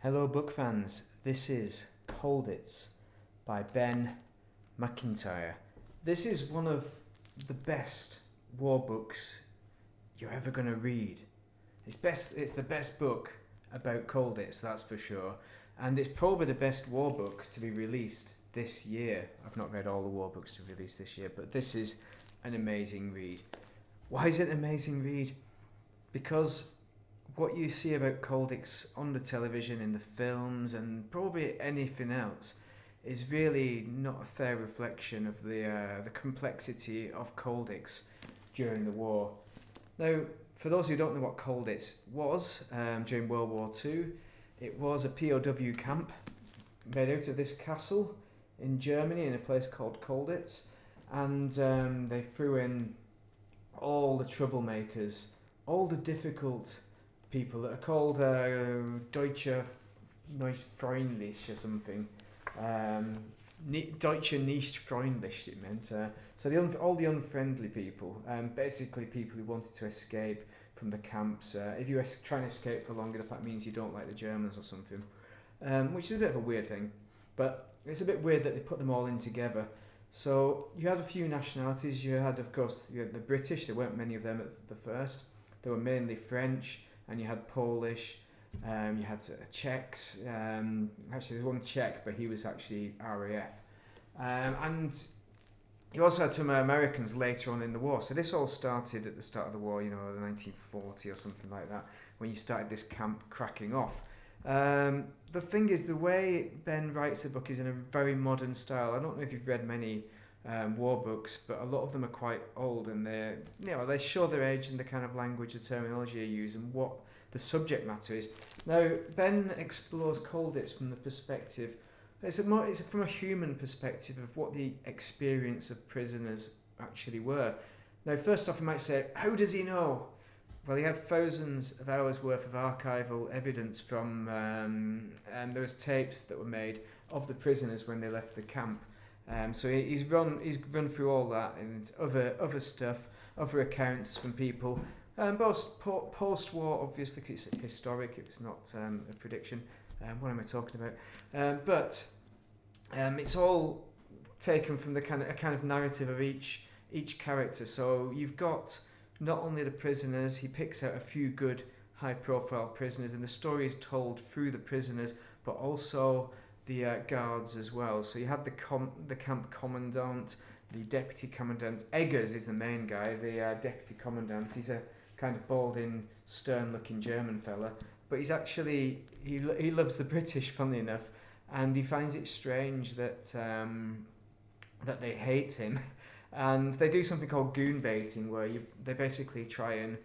Hello, book fans. This is Colditz by Ben Macintyre. This is one of the best war books you're ever going to read. It's the best book about Colditz, that's for sure. And it's probably the best war book to be released this year. I've not read all the war books to be released this year, but this is an amazing read. Why is it an amazing read? Because what you see about Colditz on the television, in the films, and probably anything else is really not a fair reflection of the complexity of Colditz during the war. Now, for those who don't know what Colditz was, during World War Two, it was a POW camp made out of this castle in Germany in a place called Colditz, and they threw in all the troublemakers, all the difficult people that are called Deutsche Freundlich or something. Deutsche nicht freundlich, it meant. So all the unfriendly people, basically people who wanted to escape from the camps. If you try and escape for long enough, that means you don't like the Germans or something, which is a bit of a weird thing. But it's a bit weird that they put them all in together. So you had a few nationalities. You had, of course, the British. There weren't many of them at the first. There were mainly French, and you had Polish. You had Czechs. Actually, there's one Czech, but he was actually RAF. And you also had some Americans later on in the war. So this all started at the start of the war, the 1940 or something like that, when you started this camp cracking off. The thing is, the way Ben writes the book is in a very modern style. I don't know if you've read many war books, but a lot of them are quite old, and they show their age and the kind of language, the terminology they use, and what the subject matter is. Now, Ben explores Colditz from the perspective. It's from a human perspective of what the experience of prisoners actually were. Now, first off, you might say, how does he know? Well, he had thousands of hours worth of archival evidence from there was tapes that were made of the prisoners when they left the camp. So he's run through all that and other stuff, other accounts from people. Both post-war, obviously, 'cause it's historic. It's not a prediction. What am I talking about? But it's all taken from a kind of narrative of each character. So you've got not only the prisoners. He picks out a few good, high-profile prisoners, and the story is told through the prisoners, but also the guards as well. So you had the camp commandant, the deputy commandant. Eggers is the main guy. The deputy commandant. He's a kind of balding, stern-looking German fella, but he's actually he loves the British, funnily enough, and he finds it strange that that they hate him, and they do something called goon baiting, where they basically try and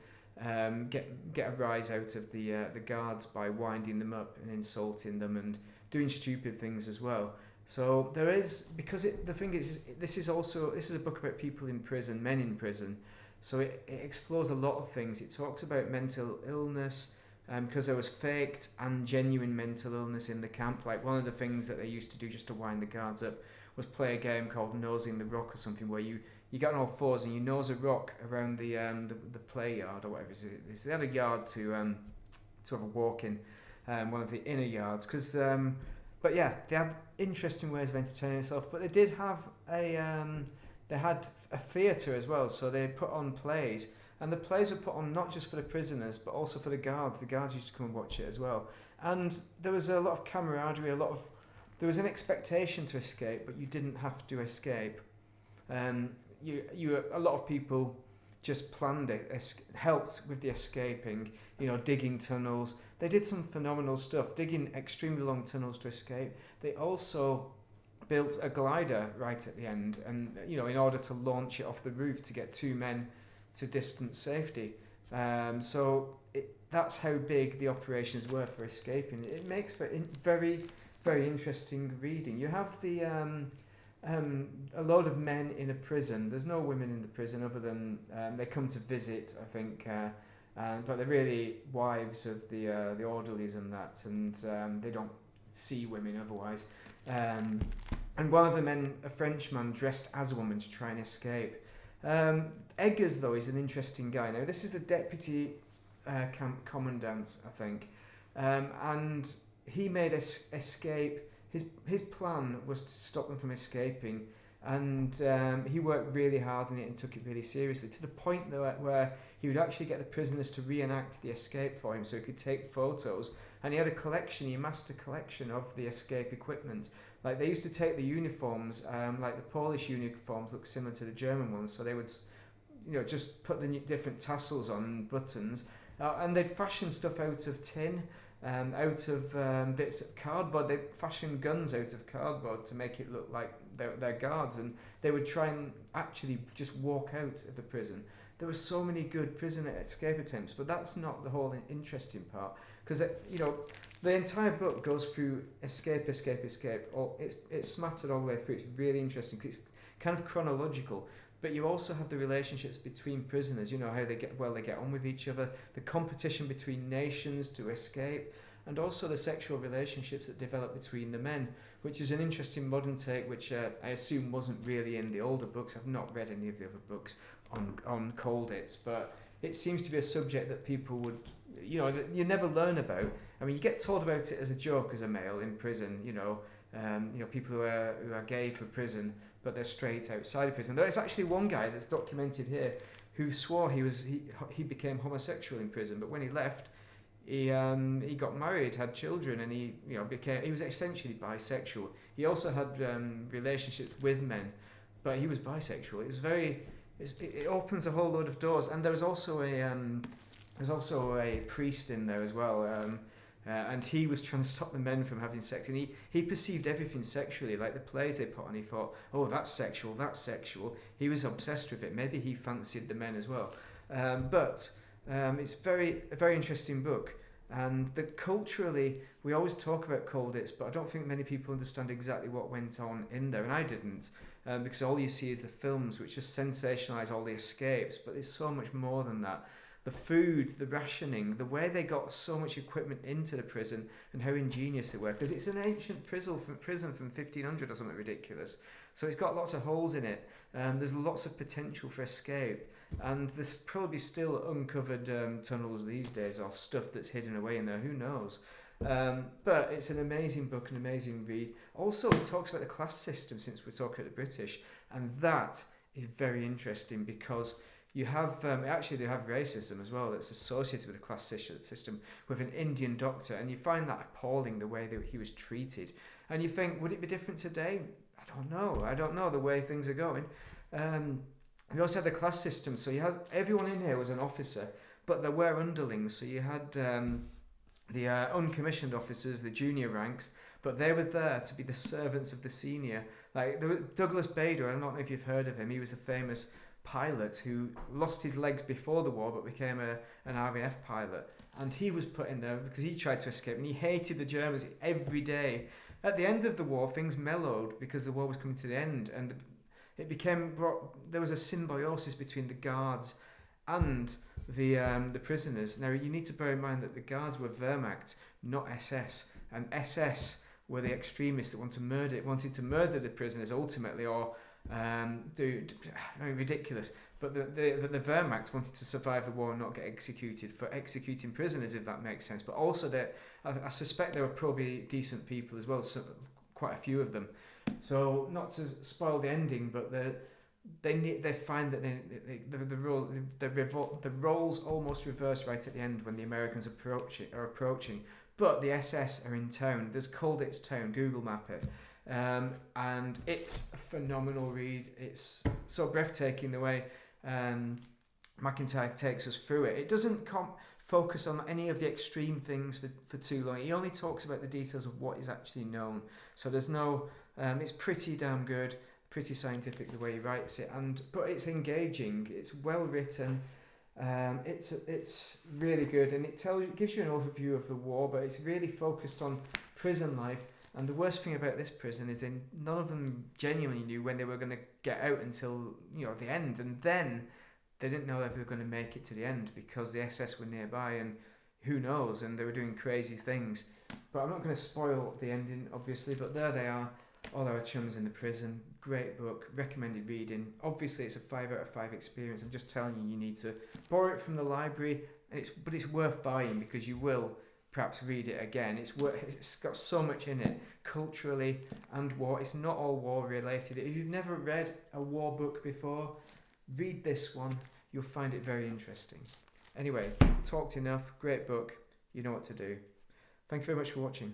get a rise out of the guards by winding them up and insulting them and doing stupid things as well. So there is, because the thing is, this is a book about people in prison, men in prison. So it explores a lot of things. It talks about mental illness, because there was faked and genuine mental illness in the camp. Like, one of the things that they used to do just to wind the guards up was play a game called Nosing the Rock or something, where you get on all fours and you nose a rock around the play yard or whatever it is. They had a yard to have a walk in, one of the inner yards. But yeah, they had interesting ways of entertaining themselves. But they did have they had a theatre as well, so they put on plays, and the plays were put on not just for the prisoners but also for the guards. The guards used to come and watch it as well, and there was a lot of camaraderie. There was an expectation to escape, but you didn't have to escape. A lot of people just planned it, helped with the escaping. Digging tunnels. They did some phenomenal stuff, digging extremely long tunnels to escape. They also built a glider right at the end, and in order to launch it off the roof to get two men to distant safety. That's how big the operations were for escaping. It makes for very, very interesting reading. You have a lot of men in a prison. There's no women in the prison other than they come to visit, I think, but they're really wives of the orderlies and that, and they don't see women otherwise. And one of the men, a Frenchman, dressed as a woman to try and escape. Eggers, though, is an interesting guy. Now, this is a deputy camp commandant, I think, and he made escape. His plan was to stop them from escaping, and he worked really hard on it and took it really seriously, to the point where he would actually get the prisoners to reenact the escape for him so he could take photos. And he had he amassed a collection of the escape equipment. Like, they used to take the uniforms, like the Polish uniforms look similar to the German ones, so they would, just put the different tassels on and buttons, and they'd fashion stuff out of tin, out of bits of cardboard. They'd fashion guns out of cardboard to make it look like they're guards, and they would try and actually just walk out of the prison. There were so many good prisoner escape attempts, but that's not the whole interesting part, because the entire book goes through escape. It's smattered all the way through. It's really interesting because it's kind of chronological, but you also have the relationships between prisoners, how they get on with each other, the competition between nations to escape, and also the sexual relationships that develop between the men, which is an interesting modern take, which I assume wasn't really in the older books. I've not read any of the other books on Colditz, but it seems to be a subject that people would, you never learn about. I mean, you get told about it as a joke as a male in prison, people who are gay for prison, but they're straight outside of prison. There's actually one guy that's documented here who swore he became homosexual in prison, but when he left, he got married, had children, and he was essentially bisexual. He also had relationships with men, but he was bisexual. It opens a whole load of doors, and there's also a priest in there as well, and he was trying to stop the men from having sex, and he perceived everything sexually, like the plays they put on. He thought, oh, that's sexual. He was obsessed with it. Maybe he fancied the men as well, but it's a very interesting book. And culturally, we always talk about Colditz, but I don't think many people understand exactly what went on in there, and I didn't, because all you see is the films, which just sensationalise all the escapes, but there's so much more than that. The food, the rationing, the way they got so much equipment into the prison, and how ingenious they were, because it's an ancient prison from 1500 or something ridiculous, so it's got lots of holes in it. There's lots of potential for escape, and there's probably still uncovered tunnels these days, or stuff that's hidden away in there, who knows. But it's an amazing book, an amazing read. Also, it talks about the class system, since we're talking about the British, and that is very interesting, because you have they have racism as well that's associated with the class system, with an Indian doctor, and you find that appalling, the way that he was treated. And you think, would it be different today? I don't know the way things are going. We also had the class system, so you had everyone in here was an officer, but there were underlings. So you had the uncommissioned officers, the junior ranks, but they were there to be the servants of the senior. Like Douglas Bader, I don't know if you've heard of him. He was a famous pilot who lost his legs before the war, but became an RAF pilot, and he was put in there because he tried to escape, and he hated the Germans every day. At the end of the war, things mellowed because the war was coming to the end, and there was a symbiosis between the guards and the prisoners. Now you need to bear in mind that the guards were Wehrmacht, not SS, and SS were the extremists that wanted to murder the prisoners ultimately, or ridiculous. But the Wehrmacht wanted to survive the war and not get executed for executing prisoners, if that makes sense. But also I suspect they were probably decent people as well, so quite a few of them. So not to spoil the ending, but they find that the roles almost reverse right at the end when the Americans are approaching. But the SS are in town. There's Colditz town. Google map it. And it's a phenomenal read. It's so breathtaking the way Macintyre takes us through it. It doesn't focus on any of the extreme things for too long. He only talks about the details of what is actually known. So there's no, it's pretty damn good, pretty scientific the way he writes it, but it's engaging. It's well written. It's really good, and it gives you an overview of the war, but it's really focused on prison life. And the worst thing about this prison is none of them genuinely knew when they were going to get out until the end, and then they didn't know if they were going to make it to the end because the SS were nearby, and who knows, and they were doing crazy things. But I'm not going to spoil the ending, obviously, but there they are, all our chums in the prison. Great book, recommended reading. Obviously it's a 5 out of 5 experience. I'm just telling you, you need to borrow it from the library, but it's worth buying because you will perhaps read it again. It's got so much in it, culturally and war. It's not all war related. If you've never read a war book before, read this one. You'll find it very interesting. Anyway, talked enough. Great book. You know what to do. Thank you very much for watching.